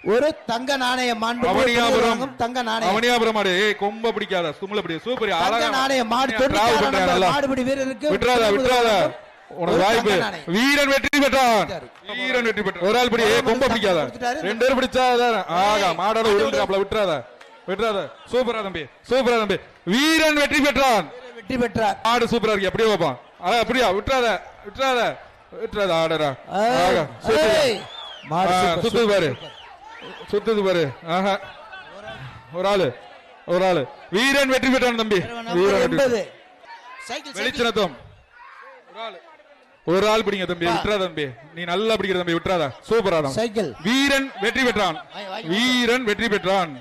ஒரு தங்க நாணயம் அவனியாபுரம் தங்க நாணயம் அவனியாபுரம் மாடு கொம்ப பிடிக்காத சும்ல பிடி சூப்பர் தங்க நாணயம் மாடு மாடுபிடி வீரருக்கு விட்டுறாத உனக்கு வாய்ப்பு வீரன் வெற்றி பெற்றான் வீரன் வெற்றி பெற்றான் ஒரு ஆள் பிடி கொம்ப பிடிக்காத ரெண்டு பேரும் பிடிச்சாதான் ஆகா மாடோட உருள்றாப்ல விட்டுறாத சூப்பரா தம்பி வீரன் வெற்றி பெற்றான் மாடு சூப்பரா இருக்கு அப்படியே வைப்பான் அப்படியா விட்டுறாத ஆடரா ஆகா சுத்துது பாரு ஆஹா ஒரு ஆளு வீரன் வெற்றி பெற்றான் தம்பி வெளிச்சனத்தம் ஒரு ஆள் பிடிங்க தம்பி விட்டுறாத தம்பி நீ நல்லா பிடிக்கிற தம்பி விட்டுறாத சூப்பரா தான் வீரன் வெற்றி பெற்றான்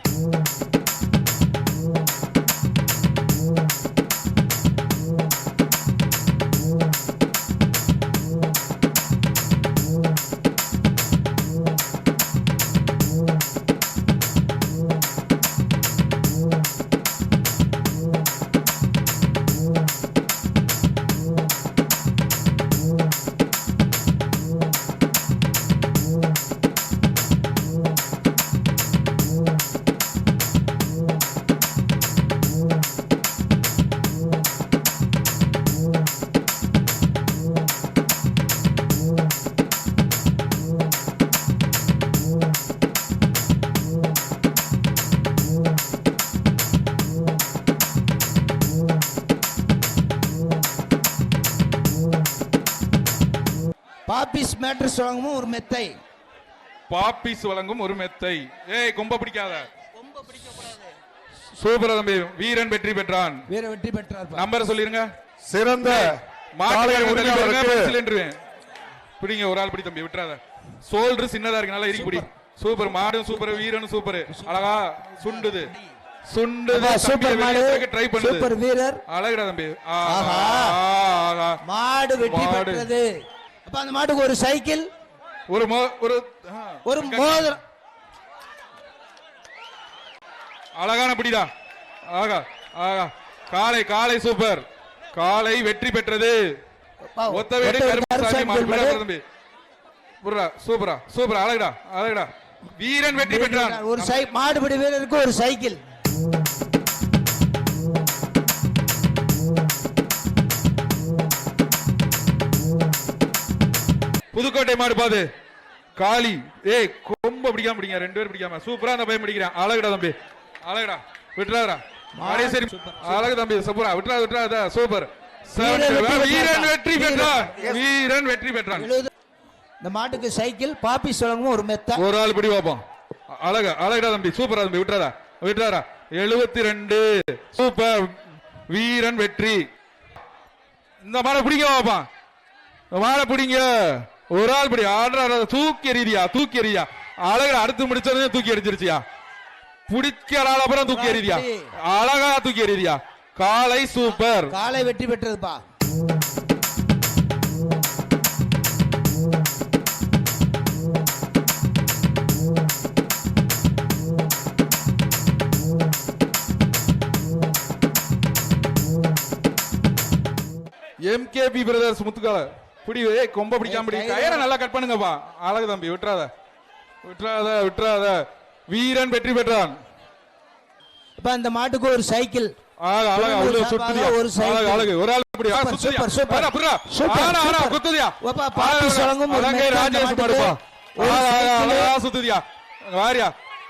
பாப்பிஸ் வழங்கும் ஒரு மெத்தை ஏய் கொம்ப பிடிக்காத சூப்பர் தம்பி வீரன் வெற்றி பெற்றான் நம்பர் சொல்லிருங்க சிறந்த பிடிங்க ஒரு ஆள் பிடி தம்பி விட்டுறாத சோல்டர் சின்னதா இருக்கு நல்லா இருக்கு பிடி சூப்பர் மாடும் சூப்பர் வீரனும் சூப்பர் அழகா சுண்டுது ட்ரை பண்ணுது சூப்பர் வீரர் அழகுடா தம்பி மாடு வெற்றி பெற்றது அப்ப அந்த மாட்டுக்கு ஒரு சைக்கிள் ஒரு மோதிரம் அழகான பிடிடா ஆகா காலை சூப்பர் காலை வெற்றி பெற்றது ஒத்த வீடு கருப்பசாமி மாடு தம்பி சூப்பரா அழகுடா வீரன் வெற்றி பெற்றான் ஒரு மாடுபிடி வீரருக்கு ஒரு சைக்கிள் புதுக்கோட்டை மாடு பாது காளி ஏய் கொம்ப பிடிக்காம பிடிங்க ரெண்டு பேரும் பிடிக்காம சூப்பரா அந்த பையன் பிடிக்கிறான் அழகுடா தம்பி விட்டுறாதா மாடே சரி அழகு தம்பி சூப்பரா விட்டுறாத சூப்பர் வீரன் வெற்றி பெற்றான் இந்த மாட்டுக்கு சைக்கிள் பாப்பி சொல்லுங்க ஒரு மெத்த ஒரு ஆள் பிடி பாப்போம் அழகுடா தம்பி சூப்பரா தம்பி விட்டுறாதா 72 சூப்பர் வீரன் வெற்றி இந்த மாடை பிடிக்க பாப்பான் மாடை பிடிங்க ஒரு ஆள் படி ஆடுற தூக்கி எறியா அழகா அடுத்து முடிச்சதும் தூக்கி எறிஞ்சிருச்சியா பிடிக்கிற அப்புறம் தூக்கி எறியா அழகா தூக்கி எறியா காலை சூப்பர் காலை வெற்றி பெற்றதுப்பா MKB பிரதர்ஸ் முத்துக்கால பிடி கொம்ப பிடிக்காம பிடி கயிறை நல்லா கட் பண்ணுங்கப்பா அழகு தம்பி விட்டுறாத வீரன் வெற்றி பெற்றான் இப்ப அந்த மாட்டுக்கு ஒரு சைக்கிள் ஒரு ஆள் குத்துதியா ராஜேஷ் சுத்துதியா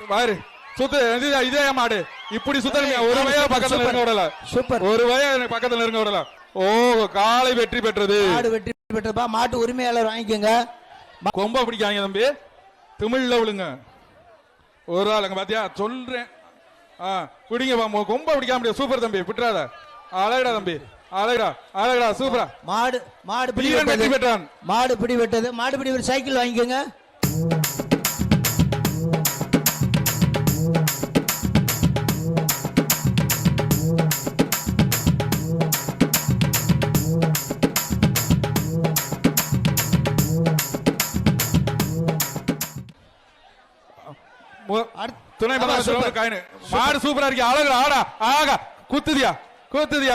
வாரு சுத்து இதே மாடு இப்படி சுத்தணுங்க ஒரு வய பக்கத்துல இருக்க விடல சூப்பர் ஒரு வய பக்கத்துல இருக்க விடல ஓ காலை வெற்றி பெற்றது வெற்றி பெற்றப்பா மாட்டு உரிமையாளர் வாங்கிக்கோங்க கொம்ப பிடிக்காங்க தம்பி தமிழ்ல விழுங்க ஒரு ஆளுங்க பாத்தியா சொல்றேன் பிடிங்க கொம்ப பிடிக்காம முடியாது சூப்பர் தம்பி விட்டுறாத அழகடா தம்பி அழகடா சூப்பரா மாடு வெற்றி பெற்றான் மாடு பிடி வெட்டது மாடு பிடி ஒரு சைக்கிள் வாங்கிக்கோங்க துணை மாடு சூப்பரா இருக்கு அழகு ஆகா குத்துதியா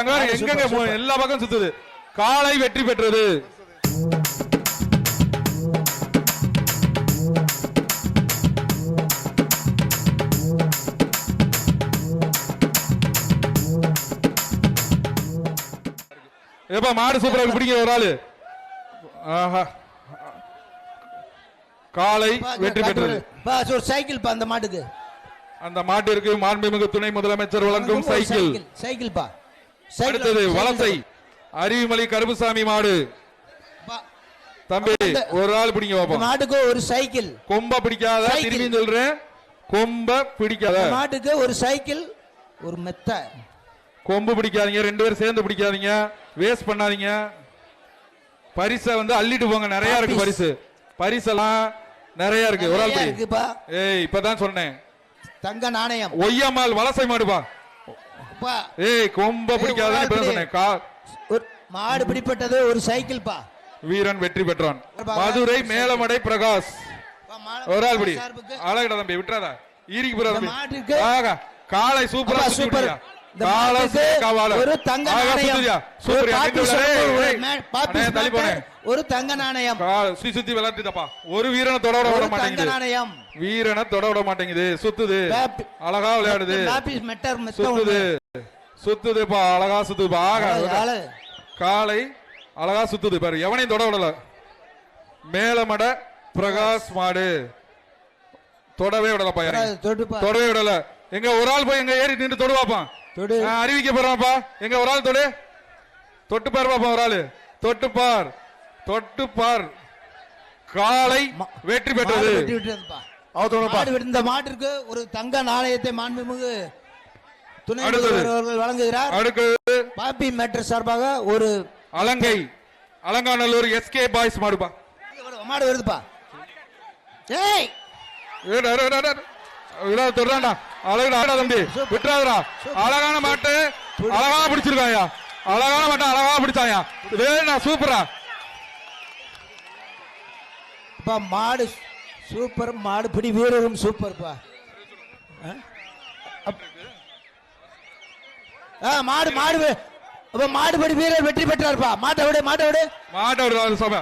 அங்க எங்க எல்லா பக்கம் சுத்துது காலை வெற்றி பெற்றது எப்பா மாடு சூப்பரா இருக்கு, பிடிங்க ஒரு ஆளு. ஆஹா, காலை வெற்றி பெற்றது. ஒரு சைக்கிள் பா அந்த மாட்டுக்கு. அந்த மாட்டிற்கு மாண்புமிகு துணை முதலமைச்சர் வழங்கும் சைக்கிள். சைக்கிள் பா. அடுத்தது வலசை அருவிமலை கருப்புசாமி மாடு. தம்பி ஒரு ஆள் பிடிங்க பாப்போம். மாட்டுக்கு ஒரு சைக்கிள். கொம்ப பிடிக்காத, திரும்பி சொல்றேன், கொம்ப பிடிக்காத. மாட்டுக்கு ஒரு சைக்கிள், ஒரு மெத்த. கொம்பு பிடிக்காதீங்க, ரெண்டு பேரும் சேர்ந்து பிடிக்காதீங்க, வேஸ்ட் பண்ணாதீங்க. பரிசை வந்து அள்ளிட்டு போங்க, நிறைய இருக்கு பரிசு. பரிசெல்லாம் நிறைய இருக்கு. ஒரு ஆள் இருக்குப்பா. ஏய் இப்பதான் சொன்னேன், தங்க நாணயம். ஒய்யம்மாள் வலசை மாடுப்பா. ஏய் கொம்ப பிடிக்காத சொன்னேன். மாடு பிடிப்பட்டது ஒரு சைக்கிள் பா. வீரன் வெற்றி பெற்றான். மதுரை மேலமடை பிரகாஷ். ஒரு ஆள் பிடி. அழகடா தம்பி, விட்டுறாதா ஈரிக்கு போற தம்பி. ஆகா, காலை சூப்பரா சூப்பர். ஒரு தங்க நாணயம். ஒரு தங்க நாணயம். சுத்தி விளையாட்டுப்பா. ஒரு வீரனை தொட விட மாட்டேங்குது. வீரனை தொட விட மாட்டேங்குது. சுத்துது, அழகா விளையாடுது. சுத்துது சுத்துதுப்பா, அழகா சுத்துதுப்பா. காலை அழகா சுத்துது பாரு, எவனையும் தொட விடல. மேலமட பிரகாஷ் மாடு தொடவே விடல பையன், தொடவே விடல. எங்க ஒரு ஆள் போய் எங்க ஏறி நின்று தொடு பாப்பான். அறிவிக்க போறான்ப்பா. எங்க ஒரு ஆள் தொடு, தொட்டு பாரு பாப்பா. ஒரு ஆளு தொட்டு பார், தொட்டு பார். காலை வெற்றி பெற்றது. இந்த மாட்டிற்கு ஒரு தங்க நாணயத்தை மாண்புமிகு துணை முதல்வர் வழங்குகிறார். அடுத்து பாப்பி மேட்டர் சார்பாக ஒரு அலங்கை அலங்காநல்லூர் எஸ்கே பாய்ஸ் மாடுப்பா. மாடு வருதுப்பா. ஏய் தொடராண்டா, அழகா தம்பி, விட்டுறாதா. அழகான மாட்டு, அழகா பிடிச்சிருக்காயா. அழகான மாட்டை அழகா பிடிச்சாயா. சூப்பரா மாடு சூப்பர். மாடு பிடி வீரரும் சூப்பர்ப்பா. மாடு மாடு மாடுபடி வீரர் வெற்றி பெற்றார்ப்பா. மாட்டை விடு, மாட்டை விடு, மாட்டை விடு. சபை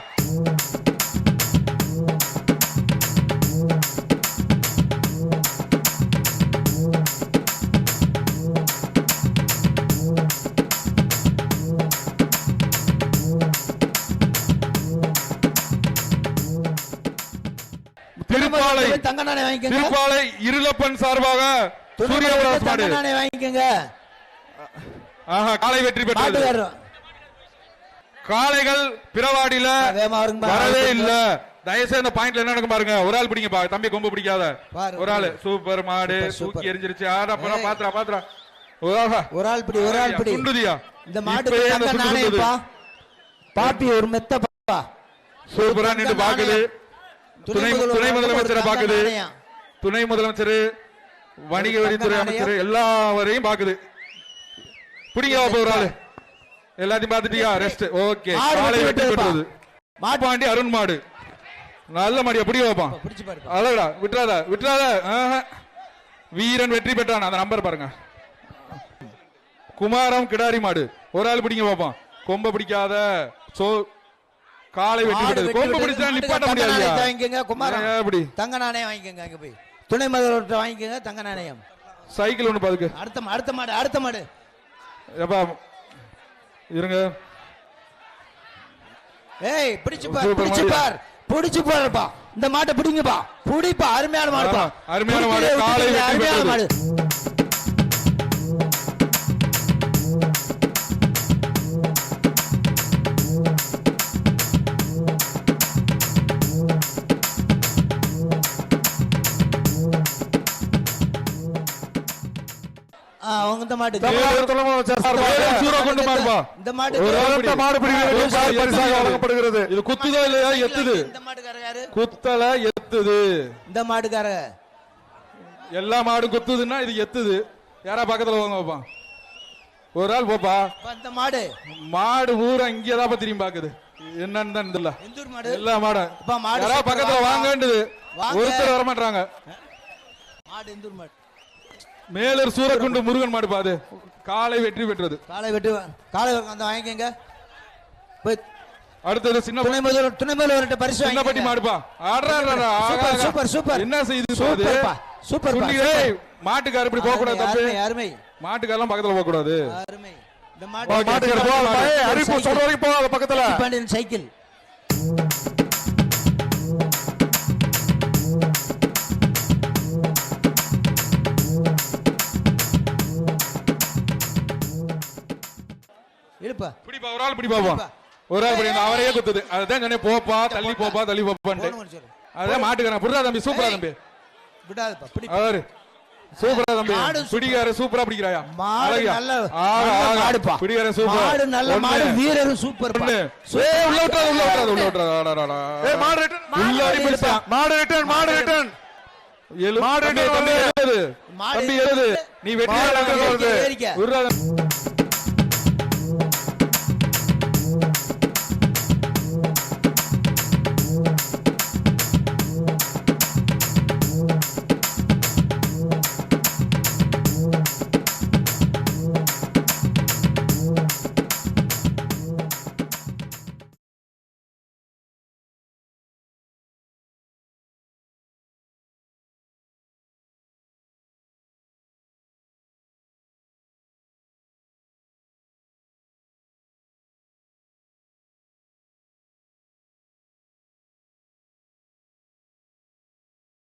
திருப்பாலை தங்க நாணயம் வாங்கிக்கோங்க. திருப்பாலை இருளப்பன் சார்பாக சூரியபிரகாஷ் மாடு தங்க நாணயம் வாங்கிக்கோங்க. ஆஹா, காலை வெற்றி பெற்றது. காளைகள் பிறவாடியில வரவே இல்ல. தயவுசெய்து இந்த பாயிண்ட்ல என்ன நடக்கும் பாருங்க. ஒரு ஆள் பிடிங்க தம்பி, கொம்பு பிடிக்காத ஒரு ஆளு. சூப்பர் மாடு தூக்கி எரிஞ்சிருச்சு. பாத்ரா பாத்ரா. ஒரு ஆள் பிடி, ஒரு ஆள் பிடி. குண்டுதியா இந்த மாடு தங்க நாணயம்ப்பா. பாப்பி ஒரு மெத்தப்பா. சூப்பரா நின்று பாக்குது. துணை முதலமைச்சரை பாக்குது. துணை முதலமைச்சர், வணிக வரித்துறை அமைச்சர் எல்லாரையும் பாக்குது. பிடிங்க ஒரு ஆளு. எல்லாத்தையும் பாத்துட்டியா? ரெஸ்ட். ஓகே, காலை வெற்றி பெற்றது. மாப்பாண்டி அருண் மாடு நல்ல மாடியா. பிடி வைப்பான். அழகடா, விட்டுறாத விட்டுறாத. வீரன் வெற்றி பெற்றான். அந்த நம்பர் பாருங்க. குமாரம் கிடாரி மாடு. ஒரு ஆள் பிடிங்க பாப்பான். கொம்ப பிடிக்காத. காலை வெற்றி பெற்றது. கொம்பு பிடிச்சா நிப்பாட்ட முடியாது. குமாரம் தங்க நாணயம் வாங்கிக்கோங்க. அங்க போய் துணை முதல்வர் வாங்கிக்கோங்க தங்க நாணயம். சைக்கிள் ஒண்ணு பாதுக்கு. அடுத்த மாடு, அடுத்த மாடு. எப்பா இருங்க. ஏய் பிடிச்சு பார், பிடிச்சு பார், பிடிச்சு பாருப்பா. இந்த மாட்டை பிடிங்கப்பா, பிடிப்பா. அருமையான மாடுப்பா, அருமையான மாடு. காலை வெற்றி பெற்றது. இந்த மாடு வழங்கப்படுகிறது. இது குத்துதோ இல்லையா? எத்துது. குத்தல எத்துது. இந்த மாடுகார எல்லா மாடும் குத்துதுன்னா இது எத்துது. யாரா பக்கத்துல வாங்க பாப்பா. ஒரு ஆள் போப்பா. இந்த மாடு மாடு ஊரா இங்கதான் திரும்பி பாக்குது. என்னன்னு தான் தெரியல. எல்லா மாடும் யாரா பக்கத்துல வாங்கன்றது. ஒருத்தர் வர மாட்டாங்க. மேலூர் சூரக்குண்டு முருகன் மாடு பாது. காலை வெற்றி பெற்றது. காலை வெற்றி, காலை வாங்கிக்கங்க. அடுத்தது சின்ன துணை முதல்வர்கிட்ட பரிசு சின்னப்பட்டி மாடுப்பா. Super super. என்ன செய்யுது? சூப்பர். மாட்டுக்கார இப்படி போக கூடாது. தப்பு. அருமை. மாட்டுக்காரெல்லாம் பக்கத்துல போக கூடாது. அருமை. இந்த மாட்டுக்கார போகாத அறிவிப்பு சொல்ற வரைக்கும் போகாத பக்கத்துல பாண்டியன் சைக்கிள் இழுப்பா பிடிப்பா ஒரு ஆள் பிடிப்பா ஒரு ஆள் பிடி அவரையே குத்துது அதுதான் சொன்னேன் போப்பா தள்ளி போப்பான்ட்டு அதான் மாட்டுக்காரன் புடுறா தம்பி சூப்பரா தம்பி விடாதுப்பா பிடி அவரு சூப்பரா தம்பி பிடிக்கார சூப்பரா பிடிக்கிறாயா மாடு நல்ல மாடுப்பா பிடிக்கார சூப்பர் மாடு நல்ல மாடு வீரரும் சூப்பர் உள்ள விட்டுறாத ஏய் மாடு ரிட்டர்ன் மாடு ரிட்டர்ன் மாடு ரிட்டர்ன் தம்பி எழுது நீ வெற்றி ஏறிக்க விடுறா